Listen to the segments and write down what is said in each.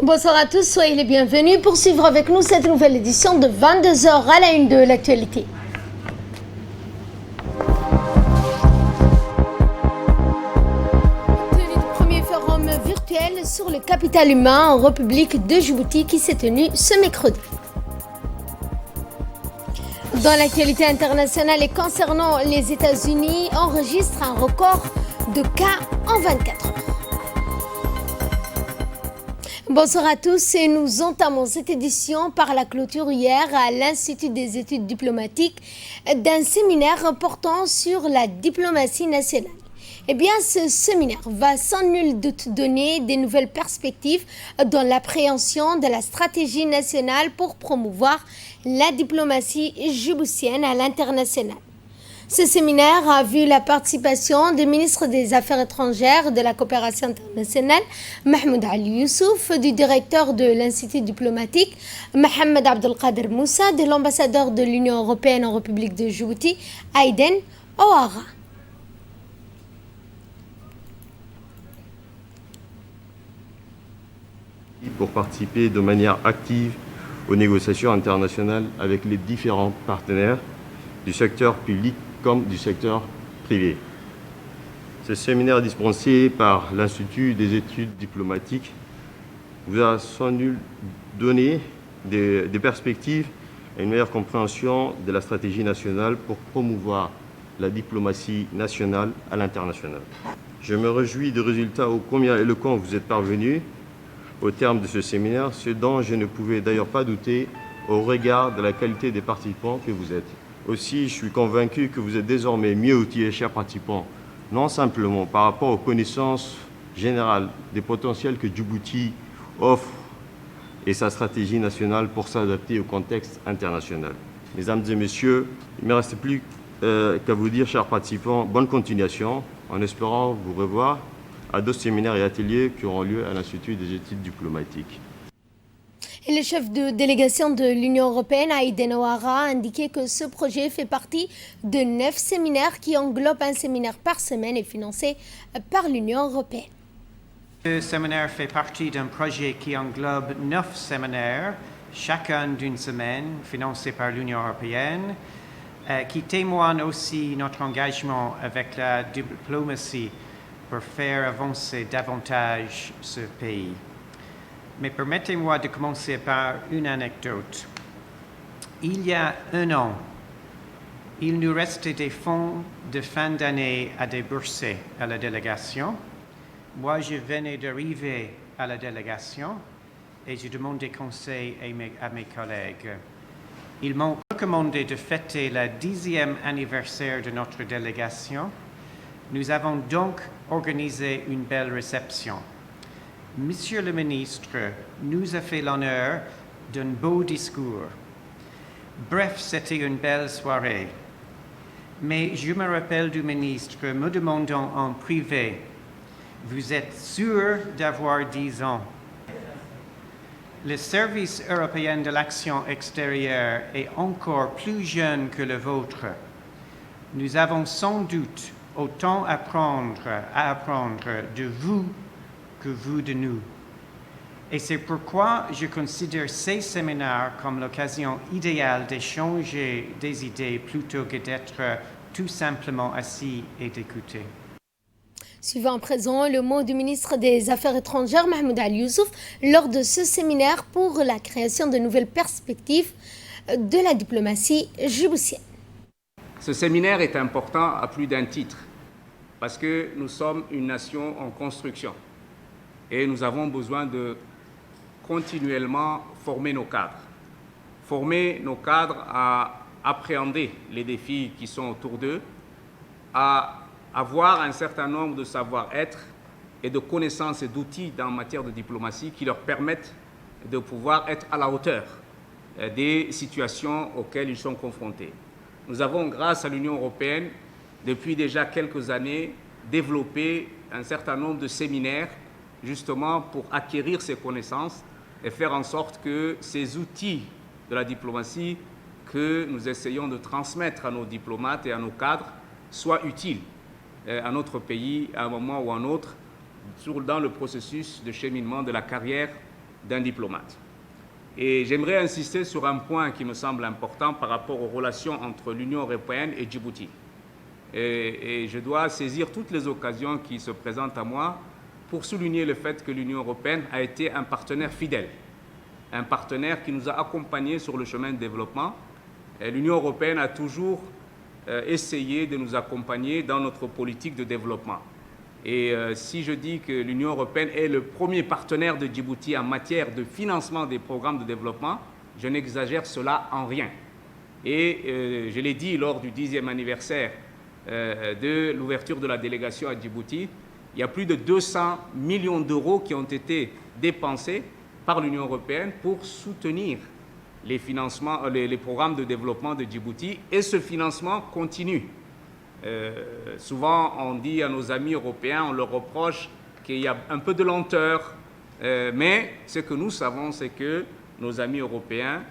Bonsoir à tous, soyez les bienvenus pour suivre avec nous cette nouvelle édition de 22 heures à la une de l'actualité. Tenue du premier forum virtuel sur le capital humain en République de Djibouti qui s'est tenu ce mercredi. Dans l'actualité internationale et concernant les États-Unis, enregistre un record de cas en 24 heures. Bonsoir à tous et nous entamons cette édition par la clôture hier à l'Institut des études diplomatiques d'un séminaire portant sur la diplomatie nationale. Eh bien, ce séminaire va sans nul doute donner des nouvelles perspectives dans l'appréhension de la stratégie nationale pour promouvoir la diplomatie djiboutienne à l'international. Ce séminaire a vu la participation du ministre des Affaires étrangères et de la coopération internationale, Mahmoud Ali Youssouf, du directeur de l'Institut diplomatique, Mohamed Abdelkader Moussa, de l'ambassadeur de l'Union européenne en République de Djibouti, Aïden Ouara. Pour participer de manière active aux négociations internationales avec les différents partenaires du secteur public comme du secteur privé. Ce séminaire dispensé par l'Institut des études diplomatiques vous a sans nul donné des perspectives et une meilleure compréhension de la stratégie nationale pour promouvoir la diplomatie nationale à l'international. Je me réjouis du résultat ô combien éloquent vous êtes parvenus au terme de ce séminaire, ce dont je ne pouvais d'ailleurs pas douter au regard de la qualité des participants que vous êtes. Aussi, je suis convaincu que vous êtes désormais mieux outillés, chers participants, non simplement par rapport aux connaissances générales des potentiels que Djibouti offre et sa stratégie nationale pour s'adapter au contexte international. Mesdames et messieurs, il ne me reste plus qu'à vous dire, chers participants, bonne continuation, en espérant vous revoir à d'autres séminaires et ateliers qui auront lieu à l'Institut des études diplomatiques. Et le chef de délégation de l'Union européenne, Aïden Ouara, a indiqué que ce projet fait partie de 9 séminaires qui englobent un séminaire par semaine et financé par l'Union européenne. Ce séminaire fait partie d'un projet qui englobe 9 séminaires, chacun d'une semaine, financés par l'Union européenne, qui témoignent aussi notre engagement avec la diplomatie pour faire avancer davantage ce pays. Mais permettez-moi de commencer par une anecdote. Il y a un an, il nous restait des fonds de fin d'année à débourser à la délégation. Moi, je venais d'arriver à la délégation et j'ai demandé conseil à mes collègues. Ils m'ont recommandé de fêter le 10e anniversaire de notre délégation. Nous avons donc organisé une belle réception. Monsieur le ministre nous a fait l'honneur d'un beau discours. Bref, c'était une belle soirée. Mais je me rappelle du ministre me demandant en privé, « Vous êtes sûr d'avoir 10 ans ?» Le service européen de l'action extérieure est encore plus jeune que le vôtre. Nous avons sans doute autant à apprendre de vous que vous de nous. Et c'est pourquoi je considère ces séminaires comme l'occasion idéale d'échanger des idées plutôt que d'être tout simplement assis et d'écouter. Suivant à présent le mot du ministre des Affaires étrangères, Mahmoud Ali Youssouf, lors de ce séminaire pour la création de nouvelles perspectives de la diplomatie djiboutienne. Ce séminaire est important à plus d'un titre, parce que nous sommes une nation en construction et nous avons besoin de continuellement former nos cadres. Former nos cadres à appréhender les défis qui sont autour d'eux, à avoir un certain nombre de savoir-être et de connaissances et d'outils en matière de diplomatie qui leur permettent de pouvoir être à la hauteur des situations auxquelles ils sont confrontés. Nous avons, grâce à l'Union européenne, depuis déjà quelques années, développé un certain nombre de séminaires justement pour acquérir ces connaissances et faire en sorte que ces outils de la diplomatie que nous essayons de transmettre à nos diplomates et à nos cadres soient utiles à notre pays à un moment ou à un autre dans le processus de cheminement de la carrière d'un diplomate. Et j'aimerais insister sur un point qui me semble important par rapport aux relations entre l'Union européenne et Djibouti. Et je dois saisir toutes les occasions qui se présentent à moi pour souligner le fait que l'Union européenne a été un partenaire fidèle, un partenaire qui nous a accompagnés sur le chemin de développement. L'Union européenne a toujours essayé de nous accompagner dans notre politique de développement. Et si je dis que l'Union européenne est le premier partenaire de Djibouti en matière de financement des programmes de développement, je n'exagère cela en rien. Et je l'ai dit lors du 10e anniversaire de l'ouverture de la délégation à Djibouti, il y a plus de 200 millions d'euros qui ont été dépensés par l'Union européenne pour soutenir les financements, les programmes de développement de Djibouti, et ce financement continue. Souvent, on dit à nos amis européens, on leur reproche qu'il y a un peu de lenteur, mais ce que nous savons, c'est que nos amis européens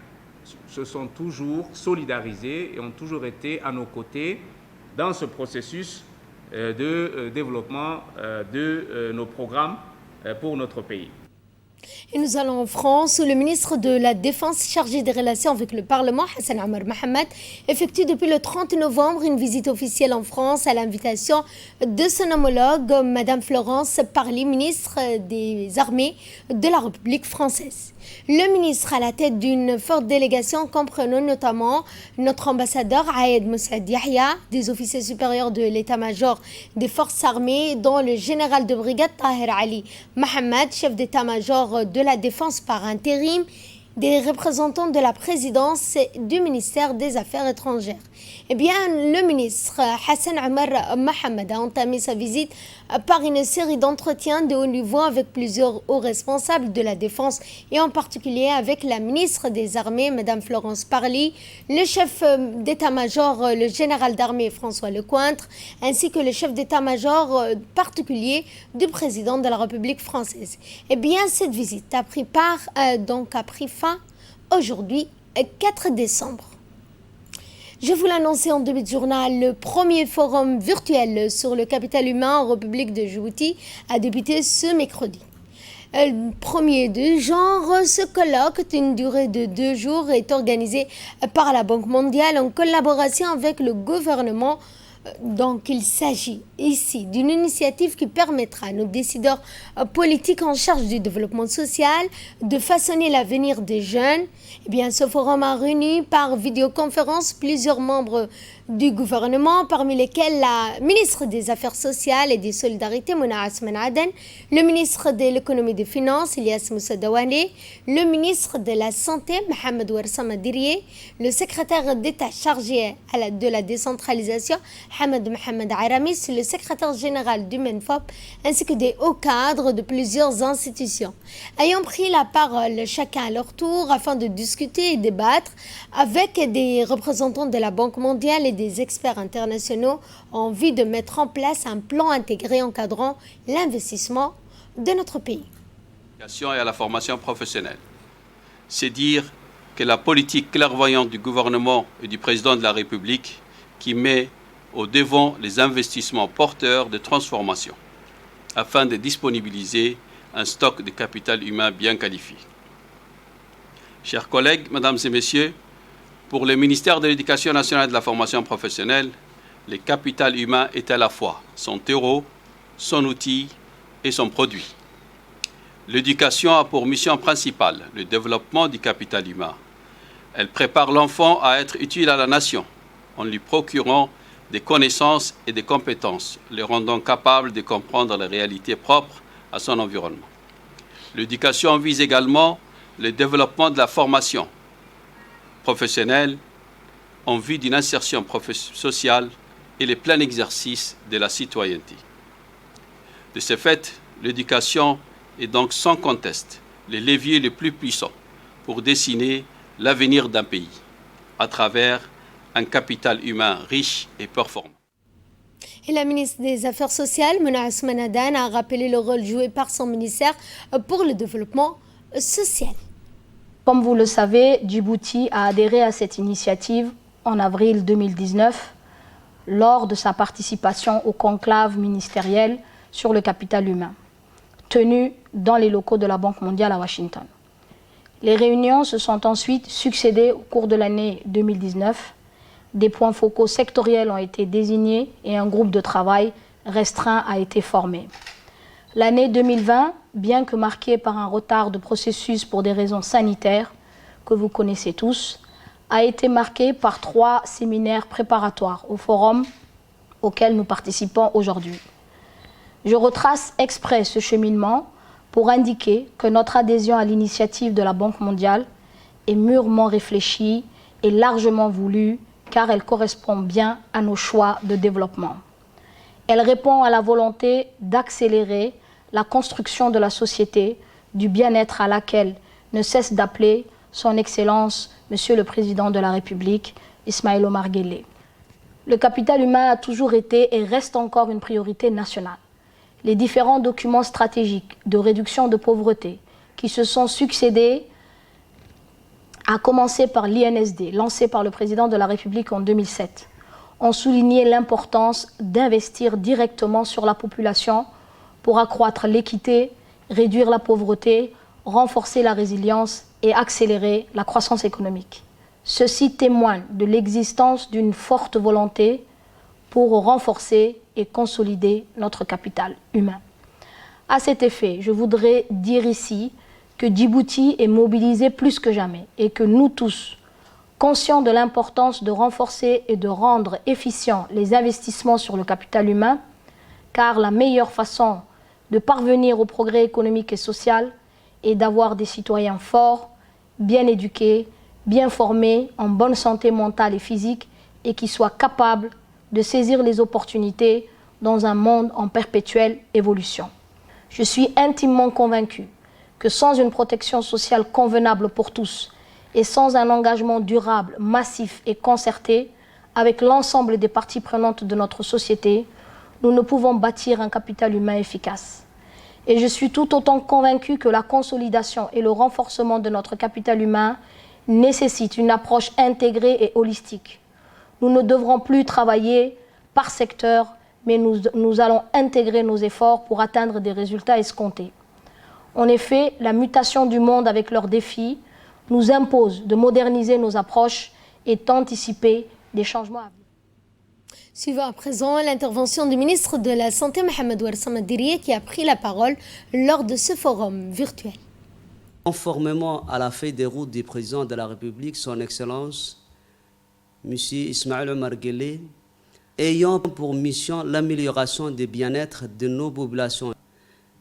se sont toujours solidarisés et ont toujours été à nos côtés dans ce processus de développement de nos programmes pour notre pays. Et nous allons en France où le ministre de la Défense chargé des relations avec le Parlement, Hassan Omar Mohamed, effectue depuis le 30 novembre une visite officielle en France à l'invitation de son homologue, Madame Florence Parly, ministre des Armées de la République française. Le ministre à la tête d'une forte délégation comprenant notamment notre ambassadeur Aïd Moussaad Yahya, des officiers supérieurs de l'état-major des forces armées, dont le général de brigade Tahir Ali Mohamed, chef d'état-major de la défense par intérim, des représentants de la présidence et du ministère des Affaires étrangères. Eh bien, le ministre Hassan Omar Mohamed a entamé sa visite par une série d'entretiens de haut niveau avec plusieurs hauts responsables de la défense et en particulier avec la ministre des Armées, Mme Florence Parly, le chef d'état-major, le général d'armée François Lecointre, ainsi que le chef d'état-major particulier du président de la République française. Eh bien, cette visite a pris fin aujourd'hui, 4 décembre. Je vous l'annonçais en début de journal, le premier forum virtuel sur le capital humain en République de Djibouti a débuté ce mercredi. Le premier de genre, ce colloque d'une durée de 2 jours est organisé par la Banque mondiale en collaboration avec le gouvernement. Donc il s'agit ici d'une initiative qui permettra à nos décideurs politiques en charge du développement social de façonner l'avenir des jeunes. Eh bien, ce forum a réuni par vidéoconférence plusieurs membres du gouvernement, parmi lesquels la ministre des Affaires sociales et des Solidarités, Mona Asman Aden, le ministre de l'économie et des finances, Ilyas Moussa Dawane, le ministre de la Santé, Mohamed Ouarsama Dirié, le secrétaire d'État chargé de la décentralisation, Hamad Mohamed Aramis, le secrétaire général du MENFOP, ainsi que des hauts cadres de plusieurs institutions. Ayant pris la parole chacun à leur tour afin de discuter et débattre avec des représentants de la Banque mondiale et des experts internationaux en vue de mettre en place un plan intégré encadrant l'investissement de notre pays. Et à la formation professionnelle. C'est dire que la politique clairvoyante du gouvernement et du président de la République qui met au devant les investissements porteurs de transformation afin de disponibiliser un stock de capital humain bien qualifié. Chers collègues, mesdames et messieurs, pour le ministère de l'Éducation nationale et de la formation professionnelle, le capital humain est à la fois son terreau, son outil et son produit. L'éducation a pour mission principale le développement du capital humain. Elle prépare l'enfant à être utile à la nation en lui procurant des connaissances et des compétences, le rendant capable de comprendre les réalités propres à son environnement. L'éducation vise également le développement de la formation professionnelle en vue d'une insertion sociale et le plein exercice de la citoyenneté. De ce fait, l'éducation est donc sans conteste le levier le plus puissant pour dessiner l'avenir d'un pays à travers un capital humain riche et performant. Et la ministre des Affaires sociales, Mona Asman Aden, a rappelé le rôle joué par son ministère pour le développement social. Comme vous le savez, Djibouti a adhéré à cette initiative en avril 2019 lors de sa participation au conclave ministériel sur le capital humain, tenu dans les locaux de la Banque mondiale à Washington. Les réunions se sont ensuite succédées au cours de l'année 2019. Des points focaux sectoriels ont été désignés et un groupe de travail restreint a été formé. L'année 2020, bien que marquée par un retard de processus pour des raisons sanitaires, que vous connaissez tous, a été marquée par 3 séminaires préparatoires au forum auquel nous participons aujourd'hui. Je retrace exprès ce cheminement pour indiquer que notre adhésion à l'initiative de la Banque mondiale est mûrement réfléchie et largement voulue car elle correspond bien à nos choix de développement. Elle répond à la volonté d'accélérer la construction de la société du bien-être à laquelle ne cesse d'appeler son Excellence, Monsieur le Président de la République, Ismaël Omar Guelleh. Le capital humain a toujours été et reste encore une priorité nationale. Les différents documents stratégiques de réduction de pauvreté qui se sont succédés, à commencer par l'INSD, lancé par le Président de la République en 2007, ont souligné l'importance d'investir directement sur la population pour accroître l'équité, réduire la pauvreté, renforcer la résilience et accélérer la croissance économique. Ceci témoigne de l'existence d'une forte volonté pour renforcer et consolider notre capital humain. À cet effet, je voudrais dire ici que Djibouti est mobilisé plus que jamais et que nous tous, conscients de l'importance de renforcer et de rendre efficients les investissements sur le capital humain, car la meilleure façon de parvenir au progrès économique et social est d'avoir des citoyens forts, bien éduqués, bien formés, en bonne santé mentale et physique et qui soient capables de saisir les opportunités dans un monde en perpétuelle évolution. Je suis intimement convaincu que sans une protection sociale convenable pour tous et sans un engagement durable, massif et concerté avec l'ensemble des parties prenantes de notre société, nous ne pouvons bâtir un capital humain efficace. Et je suis tout autant convaincu que la consolidation et le renforcement de notre capital humain nécessitent une approche intégrée et holistique. Nous ne devrons plus travailler par secteur, mais nous allons intégrer nos efforts pour atteindre des résultats escomptés. En effet, la mutation du monde avec leurs défis nous impose de moderniser nos approches et d'anticiper des changements à venir. Suivons à présent l'intervention du ministre de la Santé, Mohamed Ouarsama Dirie, qui a pris la parole lors de ce forum virtuel. Conformément à la feuille de route du président de la République, son Excellence, M. Ismaël Omar Guelleh, ayant pour mission l'amélioration du bien-être de nos populations,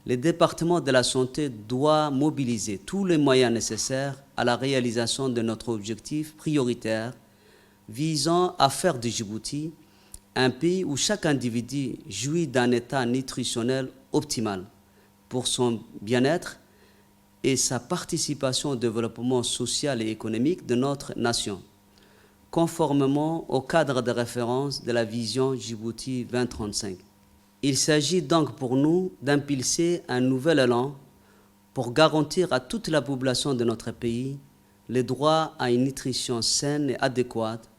le département de la santé doit mobiliser tous les moyens nécessaires à la réalisation de notre objectif prioritaire visant à faire de Djibouti un pays où chaque individu jouit d'un état nutritionnel optimal pour son bien-être et sa participation au développement social et économique de notre nation, conformément au cadre de référence de la vision Djibouti 2035. Il s'agit donc pour nous d'impulser un nouvel élan pour garantir à toute la population de notre pays le droit à une nutrition saine et adéquate,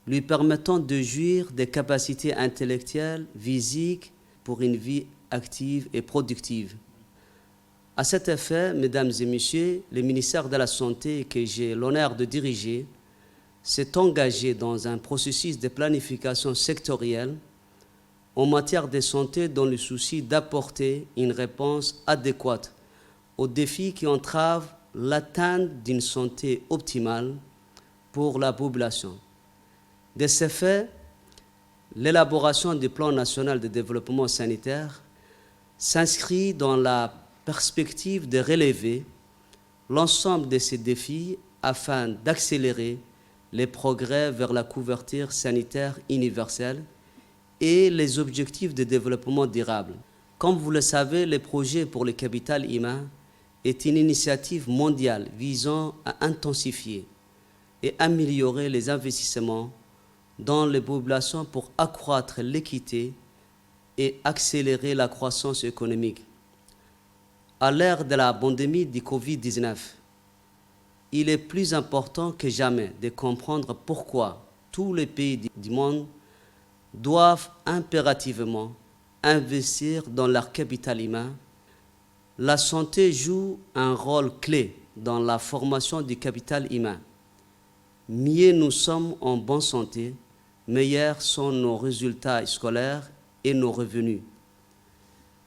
lui permettant de jouir des capacités intellectuelles, physiques pour une vie active et productive. À cet effet, mesdames et messieurs, le ministère de la Santé que j'ai l'honneur de diriger s'est engagé dans un processus de planification sectorielle en matière de santé dans le souci d'apporter une réponse adéquate aux défis qui entravent l'atteinte d'une santé optimale pour la population. De ce fait, l'élaboration du plan national de développement sanitaire s'inscrit dans la perspective de relever l'ensemble de ces défis afin d'accélérer les progrès vers la couverture sanitaire universelle et les objectifs de développement durable. Comme vous le savez, le projet pour le capital humain est une initiative mondiale visant à intensifier et améliorer les investissements dans les populations pour accroître l'équité et accélérer la croissance économique. À l'ère de la pandémie du Covid-19, il est plus important que jamais de comprendre pourquoi tous les pays du monde doivent impérativement investir dans leur capital humain. La santé joue un rôle clé dans la formation du capital humain. Mieux nous sommes en bonne santé, meilleurs sont nos résultats scolaires et nos revenus.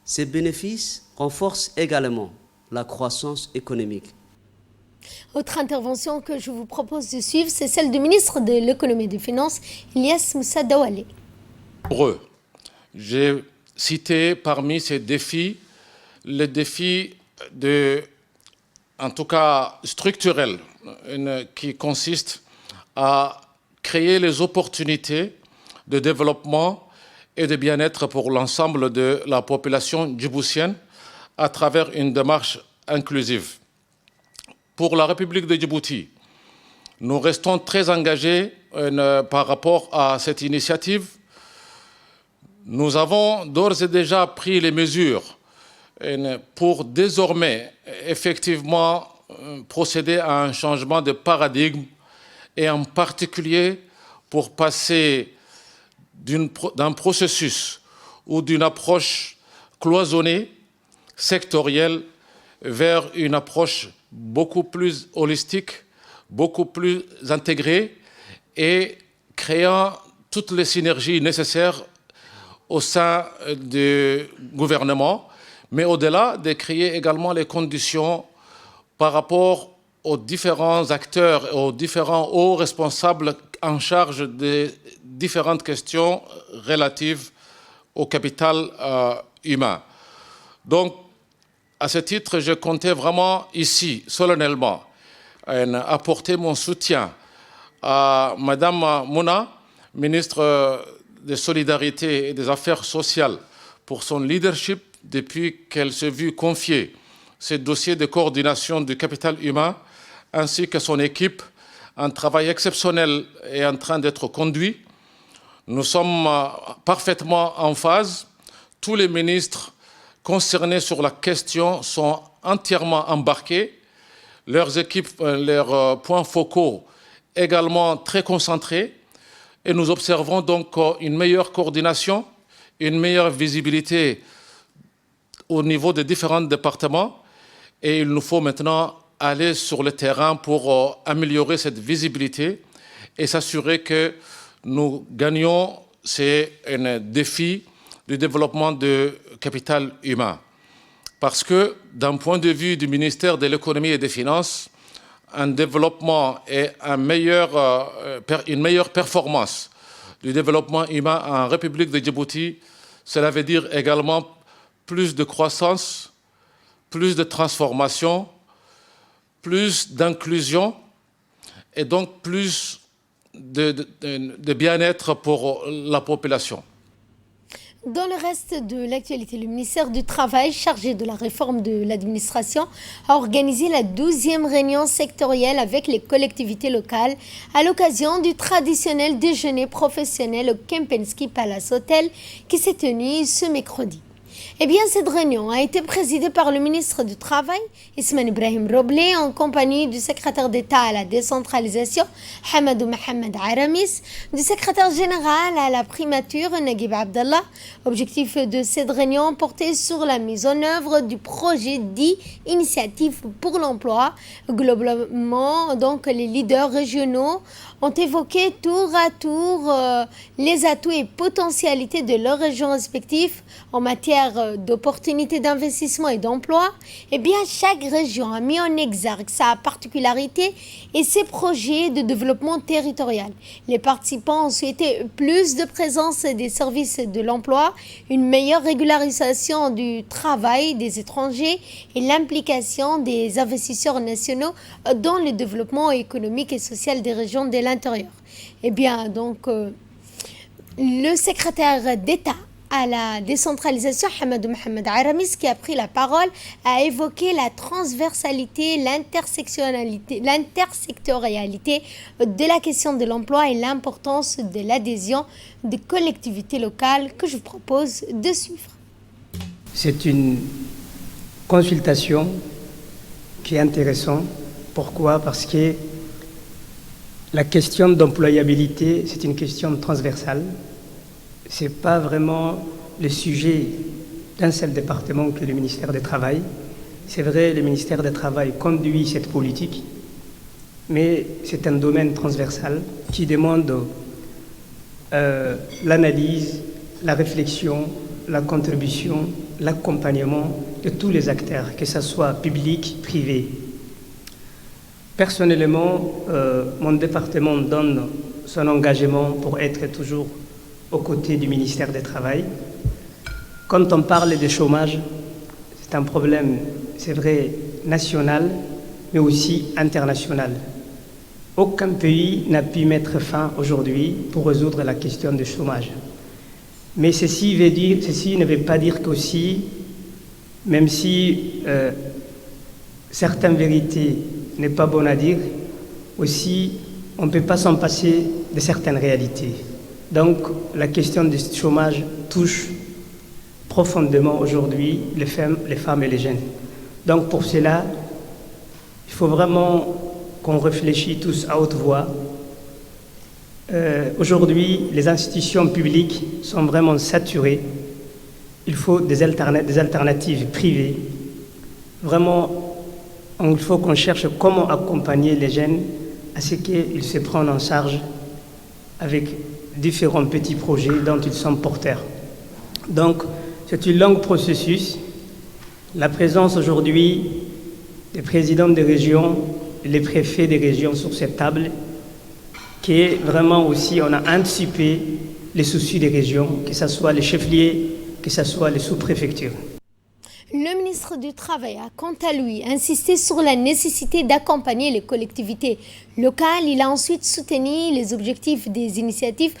Ces bénéfices renforcent également la croissance économique. Autre intervention que je vous propose de suivre, c'est celle du ministre de l'économie et des finances, Ilyas Moussa Daoualé. Pour eux, j'ai cité parmi ces défis les défis en tout cas structurels, qui consistent à créer les opportunités de développement et de bien-être pour l'ensemble de la population djiboutienne à travers une démarche inclusive. Pour la République de Djibouti, nous restons très engagés par rapport à cette initiative. Nous avons d'ores et déjà pris les mesures pour désormais effectivement procéder à un changement de paradigme et en particulier pour passer d'un processus ou d'une approche cloisonnée, sectorielle, vers une approche beaucoup plus holistique, beaucoup plus intégrée et créant toutes les synergies nécessaires au sein du gouvernement, mais au-delà de créer également les conditions par rapport aux différents acteurs, aux différents hauts responsables en charge des différentes questions relatives au capital humain. Donc, à ce titre, je comptais vraiment ici, solennellement, apporter mon soutien à Madame Mouna, ministre des Solidarités et des Affaires sociales, pour son leadership depuis qu'elle s'est vue confier ce dossier de coordination du capital humain, ainsi que son équipe. Un travail exceptionnel est en train d'être conduit. Nous sommes parfaitement en phase. Tous les ministres concernés sur la question sont entièrement embarqués. Leurs équipes, leurs points focaux également très concentrés. Et nous observons donc une meilleure coordination, une meilleure visibilité au niveau des différents départements. Et il nous faut maintenant aller sur le terrain pour améliorer cette visibilité et s'assurer que nous gagnons ces défis du développement du capital humain. Parce que, d'un point de vue du ministère de l'économie et des finances, un développement et une meilleure performance du développement humain en République de Djibouti, cela veut dire également plus de croissance, plus de transformation, plus d'inclusion et donc plus de bien-être pour la population. Dans le reste de l'actualité, le ministère du Travail, chargé de la réforme de l'administration, a organisé la 12e réunion sectorielle avec les collectivités locales à l'occasion du traditionnel déjeuner professionnel au Kempinski Palace Hotel qui s'est tenu ce mercredi. Eh bien, cette réunion a été présidée par le ministre du Travail, Ismaël Ibrahim Roblé, en compagnie du secrétaire d'État à la décentralisation, Hamadou Mohamed Aramis, du secrétaire général à la primature, Naguib Abdallah. Objectif de cette réunion portait sur la mise en œuvre du projet dit Initiative pour l'emploi. Globalement, donc, les leaders régionaux ont évoqué tour à tour les atouts et potentialités de leurs régions respectives en matière d'opportunités d'investissement et d'emploi. Eh bien, chaque région a mis en exergue sa particularité et ses projets de développement territorial. Les participants ont souhaité plus de présence des services de l'emploi, une meilleure régularisation du travail des étrangers et l'implication des investisseurs nationaux dans le développement économique et social des régions de l'intérieur. Eh bien, donc, le secrétaire d'État à la décentralisation, Hamadou Mohamed Aramis, qui a pris la parole, a évoqué la transversalité, l'intersectorialité de la question de l'emploi et l'importance de l'adhésion des collectivités locales que je vous propose de suivre. C'est une consultation qui est intéressante. Pourquoi ? Parce que la question d'employabilité, c'est une question transversale. Ce n'est pas vraiment le sujet d'un seul département que le ministère du Travail. C'est vrai, le ministère du Travail conduit cette politique, mais c'est un domaine transversal qui demande l'analyse, la réflexion, la contribution, l'accompagnement de tous les acteurs, que ce soit public, privé. Personnellement, mon département donne son engagement pour être toujours aux côtés du ministère du Travail. Quand on parle de chômage, c'est un problème, c'est vrai, national, mais aussi international. Aucun pays n'a pu mettre fin aujourd'hui pour résoudre la question du chômage. Mais ceci ne veut pas dire qu'aussi, même si certaines vérités n'est pas bonne à dire, aussi on ne peut pas s'en passer de certaines réalités. Donc la question du chômage touche profondément aujourd'hui les femmes et les jeunes. Donc pour cela, il faut vraiment qu'on réfléchisse tous à haute voix. Aujourd'hui, les institutions publiques sont vraiment saturées. Il faut des alternatives privées. Vraiment, il faut qu'on cherche comment accompagner les jeunes à ce qu'ils se prennent en charge avec différents petits projets dont ils sont porteurs. Donc, c'est un long processus. La présence aujourd'hui des présidents des régions, les préfets des régions sur cette table, qui est vraiment aussi, on a anticipé les soucis des régions, que ce soit les chefs-lieux, que ce soit les sous-préfectures. Le ministre du Travail a quant à lui insisté sur la nécessité d'accompagner les collectivités locales. Il a ensuite soutenu les objectifs des initiatives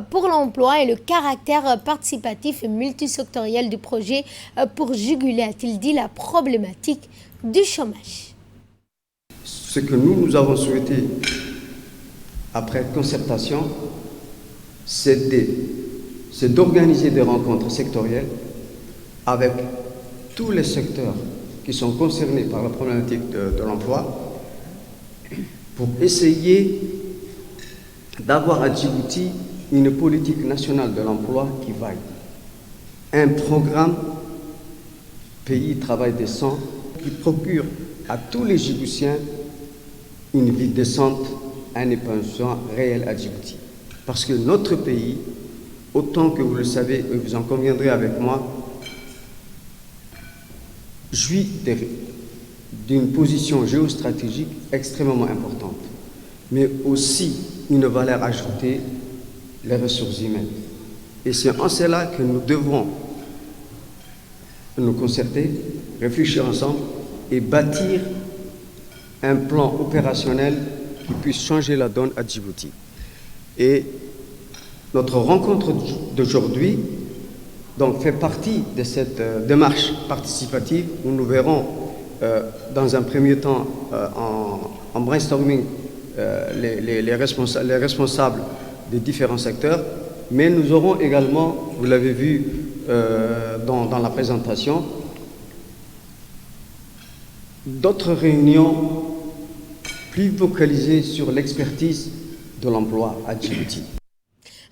pour l'emploi et le caractère participatif et multisectoriel du projet pour juguler, a-t-il dit, la problématique du chômage. Ce que nous avons souhaité, après concertation, c'est d'organiser des rencontres sectorielles avec tous les secteurs qui sont concernés par la problématique de l'emploi pour essayer d'avoir à Djibouti une politique nationale de l'emploi qui vaille. Un programme pays travail décent qui procure à tous les Djiboutiens une vie décente, un épanouissement réel à Djibouti. Parce que notre pays, autant que vous le savez et vous en conviendrez avec moi, jouit d'une position géostratégique extrêmement importante, mais aussi une valeur ajoutée, les ressources humaines. Et c'est en cela que nous devrons nous concerter, réfléchir ensemble et bâtir un plan opérationnel qui puisse changer la donne à Djibouti. Et notre rencontre d'aujourd'hui donc fait partie de cette démarche participative où nous verrons dans un premier temps en brainstorming les responsables des différents secteurs, mais nous aurons également, vous l'avez vu dans la présentation, d'autres réunions plus focalisées sur l'expertise de l'emploi à Djibouti.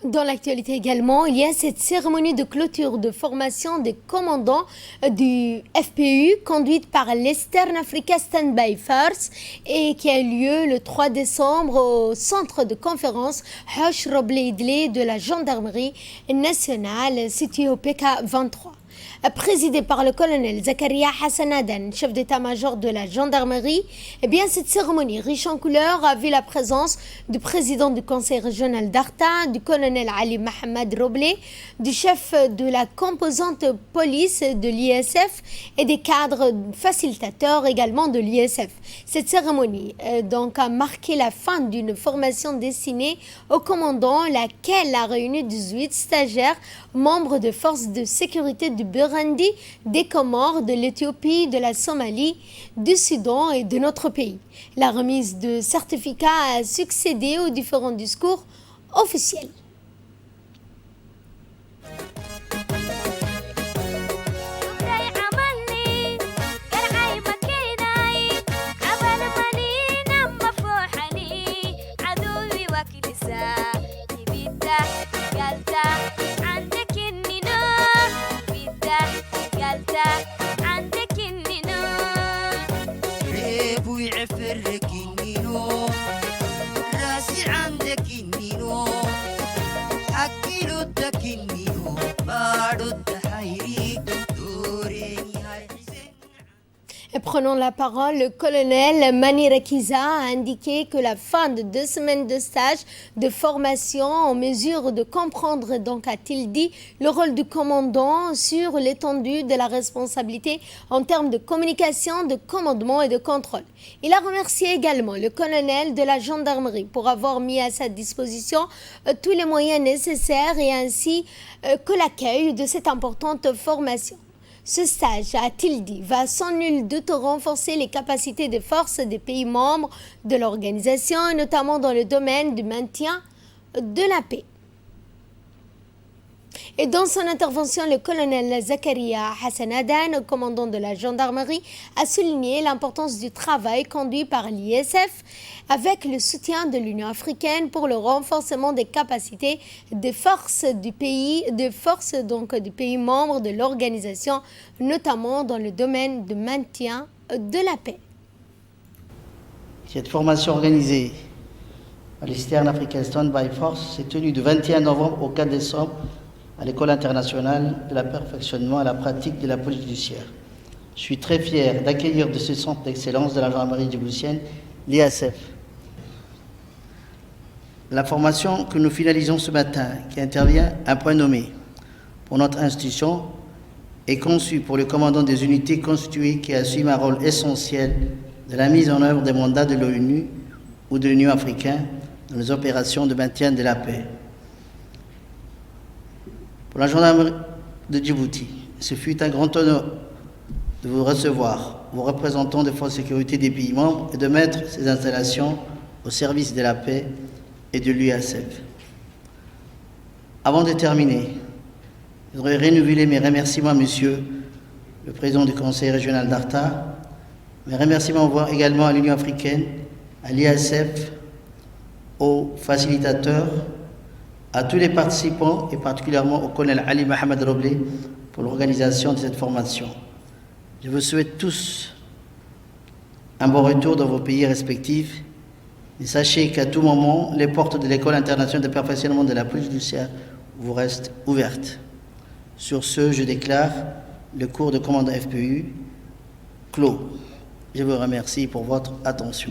Dans l'actualité également, il y a cette cérémonie de clôture de formation des commandants du FPU conduite par l'Eastern Africa Standby Force et qui a eu lieu le 3 décembre au centre de conférence Hosh Roble de la gendarmerie nationale situé au PK 23. Présidé par le colonel Zakaria Hassanadan, chef d'état-major de la gendarmerie, eh bien, cette cérémonie riche en couleurs a vu la présence du président du conseil régional d'Arta, du colonel Ali Mohamed Roble, du chef de la composante police de l'ISF et des cadres facilitateurs également de l'ISF. Cette cérémonie donc a marqué la fin d'une formation destinée aux commandants, laquelle a réuni 18 stagiaires, membres de forces de sécurité du Burundi, des Comores, de l'Éthiopie, de la Somalie, du Soudan et de notre pays. La remise de certificats a succédé aux différents discours officiels. Et prenant la parole, le colonel Manira Kiza a indiqué que la fin de 2 semaines de stage de formation en mesure de comprendre, donc a-t-il dit, le rôle du commandant sur l'étendue de la responsabilité en termes de communication, de commandement et de contrôle. Il a remercié également le colonel de la gendarmerie pour avoir mis à sa disposition tous les moyens nécessaires et ainsi que l'accueil de cette importante formation. Ce stage, a-t-il dit, va sans nul doute renforcer les capacités des forces des pays membres de l'organisation, et notamment dans le domaine du maintien de la paix. Et dans son intervention, le colonel Zakaria Hassan Adan, commandant de la gendarmerie, a souligné l'importance du travail conduit par l'ISF avec le soutien de l'Union africaine pour le renforcement des capacités des forces du pays, du pays membres de l'organisation, notamment dans le domaine du maintien de la paix. Cette formation organisée à l'Eastern African Standby Force s'est tenue du 21 novembre au 4 décembre à l'École internationale de la perfectionnement à la pratique de la police judiciaire. Je suis très fier d'accueillir de ce centre d'excellence de la gendarmerie djiboutienne, l'ISF. La formation que nous finalisons ce matin, qui intervient à point nommé pour notre institution, est conçue pour le commandant des unités constituées qui assument un rôle essentiel de la mise en œuvre des mandats de l'ONU ou de l'Union africaine dans les opérations de maintien de la paix. Pour la gendarmerie de Djibouti, ce fut un grand honneur de vous recevoir, vos représentants des forces de sécurité des pays membres, et de mettre ces installations au service de la paix et de l'USF. Avant de terminer, je voudrais renouveler mes remerciements à Monsieur le Président du Conseil régional d'Arta, mes remerciements également à l'Union africaine, à l'ISF, aux facilitateurs, à tous les participants et particulièrement au colonel Ali Mohamed Roblé pour l'organisation de cette formation. Je vous souhaite tous un bon retour dans vos pays respectifs et sachez qu'à tout moment, les portes de l'École internationale de perfectionnement de la police judiciaire vous restent ouvertes. Sur ce, je déclare le cours de commandant FPU clos. Je vous remercie pour votre attention.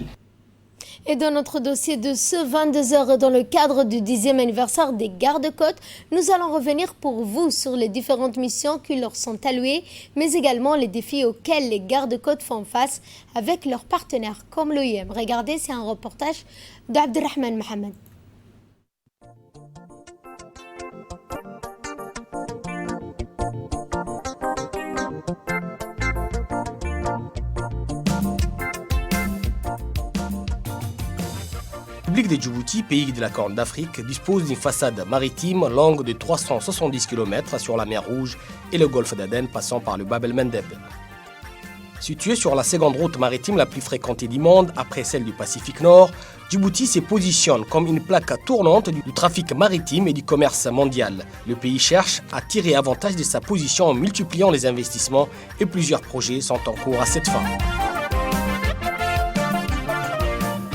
Et dans notre dossier de ce 22h, dans le cadre du 10e anniversaire des gardes-côtes, nous allons revenir pour vous sur les différentes missions qui leur sont allouées, mais également les défis auxquels les gardes-côtes font face avec leurs partenaires comme l'OIM. Regardez, c'est un reportage d'Abdelrahman Mohamed. La République de Djibouti, pays de la Corne d'Afrique, dispose d'une façade maritime longue de 370 km sur la mer Rouge et le golfe d'Aden passant par le Bab el-Mandeb. Située sur la seconde route maritime la plus fréquentée du monde après celle du Pacifique Nord, Djibouti se positionne comme une plaque tournante du trafic maritime et du commerce mondial. Le pays cherche à tirer avantage de sa position en multipliant les investissements et plusieurs projets sont en cours à cette fin.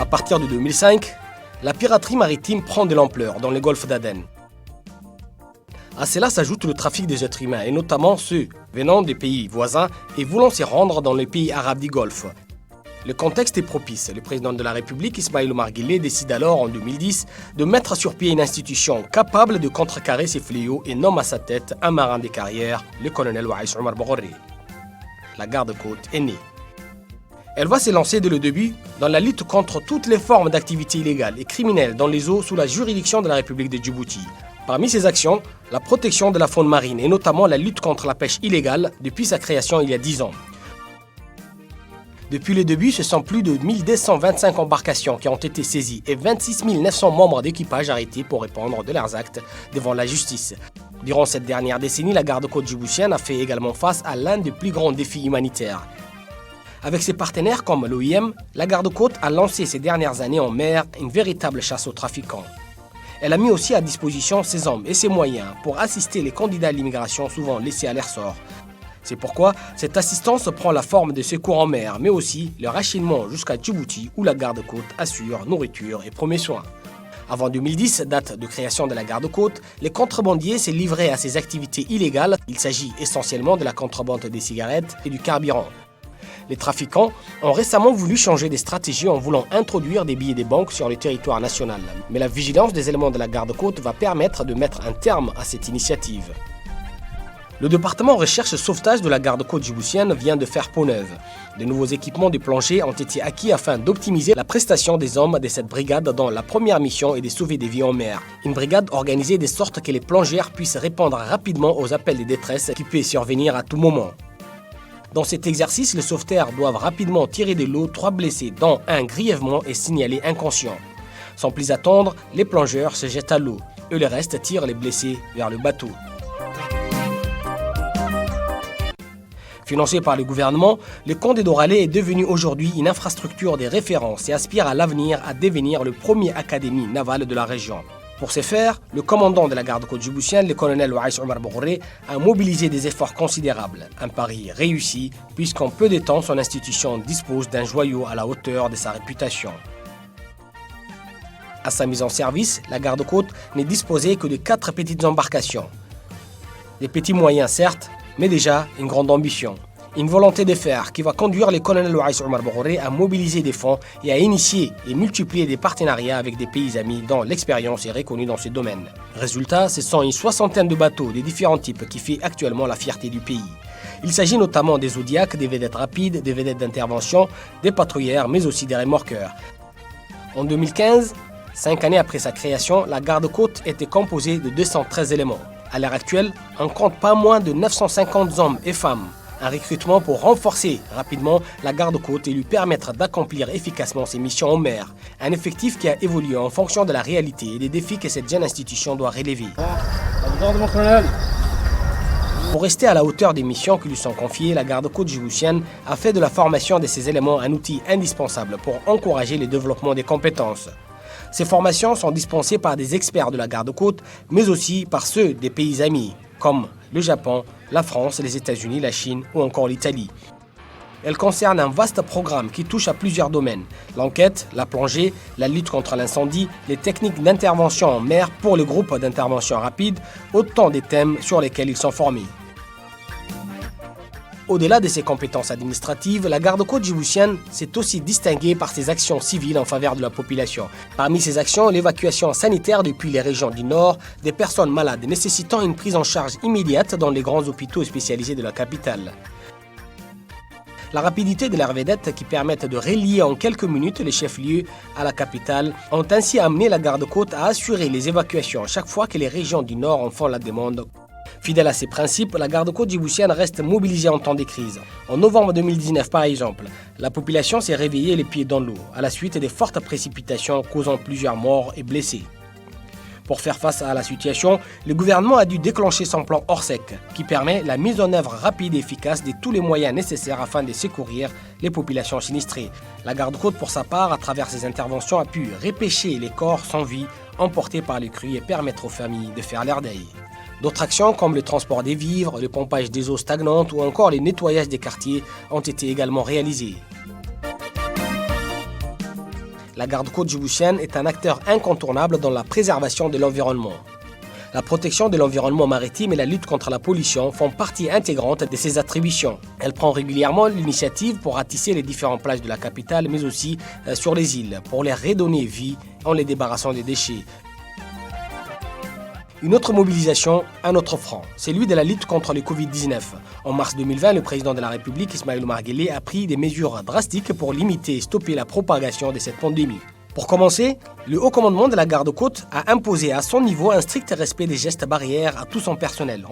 À partir de 2005, la piraterie maritime prend de l'ampleur dans le golfe d'Aden. À cela s'ajoute le trafic des êtres humains, et notamment ceux venant des pays voisins et voulant se rendre dans les pays arabes du Golfe. Le contexte est propice. Le président de la République, Ismaïl Omar Guelleh, décide alors en 2010 de mettre sur pied une institution capable de contrecarrer ces fléaux et nomme à sa tête un marin des carrières, le colonel Waïs Omar Boghorri. La garde-côte est née. Elle va se lancer dès le début dans la lutte contre toutes les formes d'activités illégales et criminelles dans les eaux sous la juridiction de la République de Djibouti. Parmi ces actions, la protection de la faune marine et notamment la lutte contre la pêche illégale depuis sa création il y a 10 ans. Depuis le début, ce sont plus de 1225 embarcations qui ont été saisies et 26 900 membres d'équipage arrêtés pour répondre de leurs actes devant la justice. Durant cette dernière décennie, la garde-côte djiboutienne a fait également face à l'un des plus grands défis humanitaires. Avec ses partenaires comme l'OIM, la garde-côte a lancé ces dernières années en mer une véritable chasse aux trafiquants. Elle a mis aussi à disposition ses hommes et ses moyens pour assister les candidats à l'immigration souvent laissés à leur sort. C'est pourquoi cette assistance prend la forme de secours en mer, mais aussi le rachinement jusqu'à Djibouti où la garde-côte assure nourriture et premiers soins. Avant 2010, date de création de la garde-côte, les contrebandiers s'est livrés à ces activités illégales. Il s'agit essentiellement de la contrebande des cigarettes et du carburant. Les trafiquants ont récemment voulu changer des stratégies en voulant introduire des billets des banques sur le territoire national. Mais la vigilance des éléments de la garde-côte va permettre de mettre un terme à cette initiative. Le département recherche et sauvetage de la garde-côte djiboutienne vient de faire peau neuve. De nouveaux équipements de plongée ont été acquis afin d'optimiser la prestation des hommes de cette brigade dont la première mission est de sauver des vies en mer. Une brigade organisée de sorte que les plongeurs puissent répondre rapidement aux appels de détresse qui peuvent survenir à tout moment. Dans cet exercice, les sauveteurs doivent rapidement tirer de l'eau 3 blessés, dont un grièvement est signalé inconscient. Sans plus attendre, les plongeurs se jettent à l'eau et le reste tirent les blessés vers le bateau. Financé par le gouvernement, le camp des Doralais est devenu aujourd'hui une infrastructure de référence et aspire à l'avenir à devenir le premier académie navale de la région. Pour ce faire, le commandant de la garde-côte djiboutienne, le colonel Ouaïs Omar Bourré, a mobilisé des efforts considérables. Un pari réussi, puisqu'en peu de temps, son institution dispose d'un joyau à la hauteur de sa réputation. À sa mise en service, la garde-côte n'est disposée que de 4 petites embarcations. Des petits moyens certes, mais déjà une grande ambition. Une volonté de faire qui va conduire le colonel Ouaïs Omar Bourré à mobiliser des fonds et à initier et multiplier des partenariats avec des pays amis dont l'expérience est reconnue dans ce domaine. Résultat, ce sont une 60aine de bateaux de différents types qui fait actuellement la fierté du pays. Il s'agit notamment des Zodiacs, des vedettes rapides, des vedettes d'intervention, des patrouilleurs, mais aussi des remorqueurs. En 2015, 5 années après sa création, la garde-côte était composée de 213 éléments. À l'heure actuelle, on compte pas moins de 950 hommes et femmes. Un recrutement pour renforcer rapidement la garde-côte et lui permettre d'accomplir efficacement ses missions en mer. Un effectif qui a évolué en fonction de la réalité et des défis que cette jeune institution doit relever. Pour rester à la hauteur des missions qui lui sont confiées, la garde-côte djiboutienne a fait de la formation de ces éléments un outil indispensable pour encourager le développement des compétences. Ces formations sont dispensées par des experts de la garde-côte, mais aussi par ceux des pays amis, comme le Japon, la France, les États-Unis, la Chine ou encore l'Italie. Elle concerne un vaste programme qui touche à plusieurs domaines. L'enquête, la plongée, la lutte contre l'incendie, les techniques d'intervention en mer pour le groupe d'intervention rapide, autant des thèmes sur lesquels ils sont formés. Au-delà de ses compétences administratives, la garde-côte djiboutienne s'est aussi distinguée par ses actions civiles en faveur de la population. Parmi ces actions, l'évacuation sanitaire depuis les régions du Nord des personnes malades nécessitant une prise en charge immédiate dans les grands hôpitaux spécialisés de la capitale. La rapidité de leurs vedettes qui permettent de relier en quelques minutes les chefs-lieux à la capitale ont ainsi amené la garde-côte à assurer les évacuations chaque fois que les régions du Nord en font la demande. Fidèle à ces principes, la garde-côte djiboutienne reste mobilisée en temps de crise. En novembre 2019, par exemple, la population s'est réveillée les pieds dans l'eau, à la suite des fortes précipitations causant plusieurs morts et blessés. Pour faire face à la situation, le gouvernement a dû déclencher son plan Orsec, qui permet la mise en œuvre rapide et efficace de tous les moyens nécessaires afin de secourir les populations sinistrées. La garde-côte, pour sa part, à travers ses interventions, a pu repêcher les corps sans vie emportés par les crues et permettre aux familles de faire leur deuil. D'autres actions comme le transport des vivres, le pompage des eaux stagnantes ou encore les nettoyages des quartiers ont été également réalisés. La garde-côte djiboutienne est un acteur incontournable dans la préservation de l'environnement. La protection de l'environnement maritime et la lutte contre la pollution font partie intégrante de ses attributions. Elle prend régulièrement l'initiative pour ratisser les différentes plages de la capitale, mais aussi sur les îles, pour les redonner vie en les débarrassant des déchets. Une autre mobilisation, un autre front, celui de la lutte contre le Covid-19. En mars 2020, le président de la République, Ismaël Omar Guelleh, a pris des mesures drastiques pour limiter et stopper la propagation de cette pandémie. Pour commencer, le haut commandement de la garde-côte a imposé à son niveau un strict respect des gestes barrières à tout son personnel.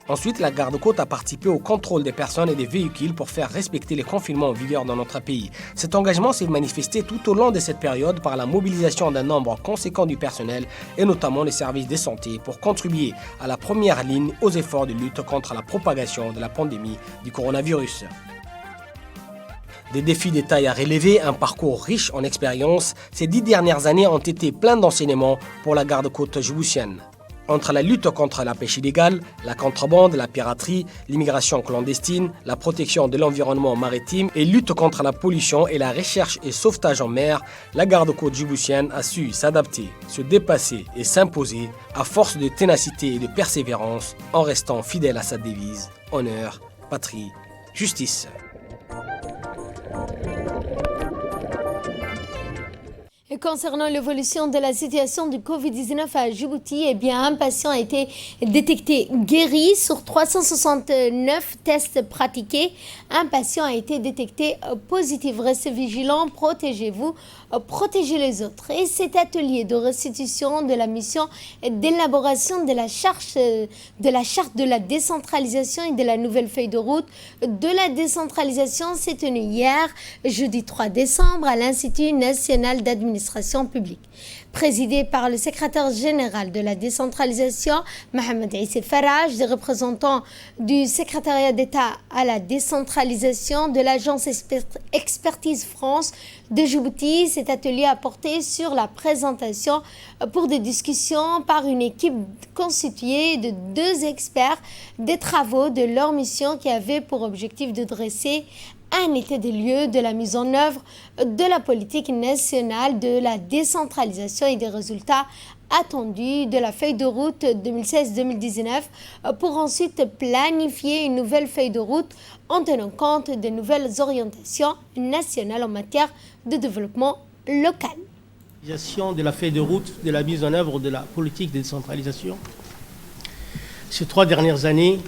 Ensuite, la garde-côte a participé au contrôle des personnes et des véhicules pour faire respecter les confinements en vigueur dans notre pays. Cet engagement s'est manifesté tout au long de cette période par la mobilisation d'un nombre conséquent du personnel et notamment les services de santé pour contribuer à la première ligne aux efforts de lutte contre la propagation de la pandémie du coronavirus. Des défis de taille à relever, un parcours riche en expérience, ces 10 dernières années ont été pleines d'enseignements pour la garde-côte djiboutienne. entre la lutte contre la pêche illégale, la contrebande, la piraterie, l'immigration clandestine, la protection de l'environnement maritime et lutte contre la pollution et la recherche et sauvetage en mer, la garde-côte djiboutienne a su s'adapter, se dépasser et s'imposer à force de ténacité et de persévérance en restant fidèle à sa devise « Honneur, patrie, justice ». Et concernant l'évolution de la situation du Covid-19 à Djibouti, eh bien, un patient a été détecté guéri. Sur 369 tests pratiqués, un patient a été détecté positif. Restez vigilants, protégez-vous, protégez les autres. Et cet atelier de restitution de la mission d'élaboration de la charte de la décentralisation et de la nouvelle feuille de route de la décentralisation s'est tenu hier, jeudi 3 décembre, à l'Institut national d'administration publique. Présidé par le secrétaire général de la décentralisation, Mohamed Issa Faraj, des représentants du secrétariat d'État à la décentralisation de l'agence Expertise France de Djibouti, cet atelier a porté sur la présentation pour des discussions par une équipe constituée de 2 experts des travaux de leur mission qui avait pour objectif de dresser un état des lieux de la mise en œuvre de la politique nationale de la décentralisation et des résultats attendus de la feuille de route 2016-2019 pour ensuite planifier une nouvelle feuille de route en tenant compte des nouvelles orientations nationales en matière de développement local. De la feuille de route de la mise en œuvre de la politique de décentralisation. Ces 3 dernières années,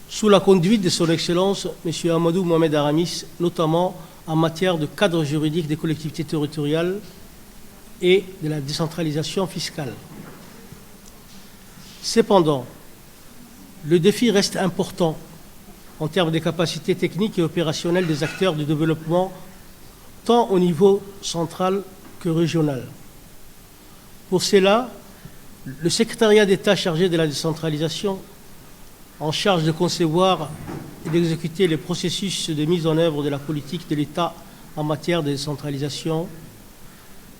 sous la conduite de son Excellence, M. Amadou Mohamed Aramis, notamment en matière de cadre juridique des collectivités territoriales et de la décentralisation fiscale. Cependant, le défi reste important en termes des capacités techniques et opérationnelles des acteurs du développement, tant au niveau central que régional. Pour cela, le secrétariat d'État chargé de la décentralisation, en charge de concevoir et d'exécuter les processus de mise en œuvre de la politique de l'État en matière de décentralisation,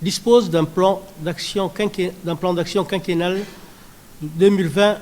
dispose d'un plan d'action quinquennal 2020-2024.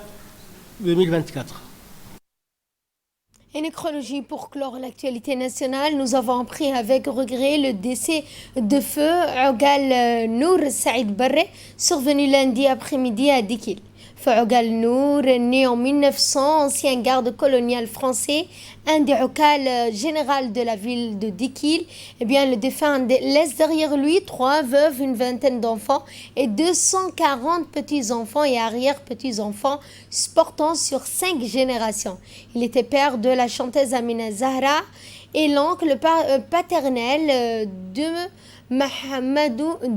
Et nécrologie pour clore l'actualité nationale, nous avons appris avec regret le décès de feu Ougal Nour Saïd Barre, survenu lundi après-midi à Dikil. Ougal Nour, né en 1900, ancien garde colonial français, un des Oukal général de la ville de Dikil, eh bien, le défunt laisse derrière lui 3 veuves, une vingtaine d'enfants et 240 petits-enfants et arrière-petits-enfants, portant sur 5 générations. Il était père de la chanteuse Amina Zahra et l'oncle paternel de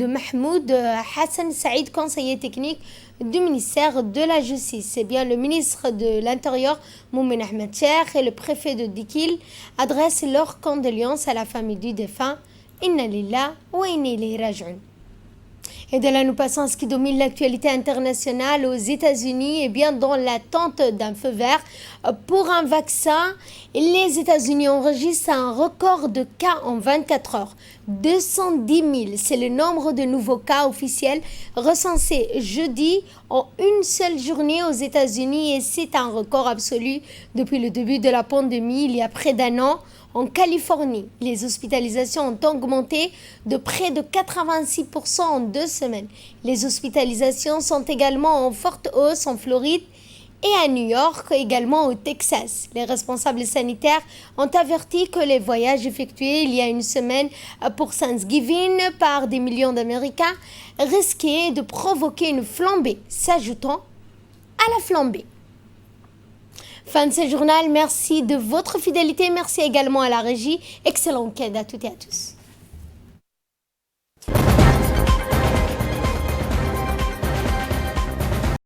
Mahmoud Hassan Saïd, conseiller technique du ministère de la Justice. C'est bien le ministre de l'Intérieur, Moumen Ahmed Cheikh, et le préfet de Dikil adressent leurs condoléances à la famille du défunt. Inna lillah wa inna ilayhi raji'un. Et de là, nous passons à ce qui domine l'actualité internationale aux États-Unis. Et bien, dans l'attente d'un feu vert pour un vaccin, les États-Unis enregistrent un record de cas en 24 heures. 210 000, c'est le nombre de nouveaux cas officiels recensés jeudi en une seule journée aux États-Unis. Et c'est un record absolu depuis le début de la pandémie, il y a près d'1 an. En Californie, les hospitalisations ont augmenté de près de 86% en 2 semaines. Les hospitalisations sont également en forte hausse en Floride et à New York, également au Texas. Les responsables sanitaires ont averti que les voyages effectués il y a une semaine pour Thanksgiving par des millions d'Américains risquaient de provoquer une flambée, s'ajoutant à la flambée. Fin de ce journal, merci de votre fidélité, merci également à la régie. Excellent week-end à toutes et à tous.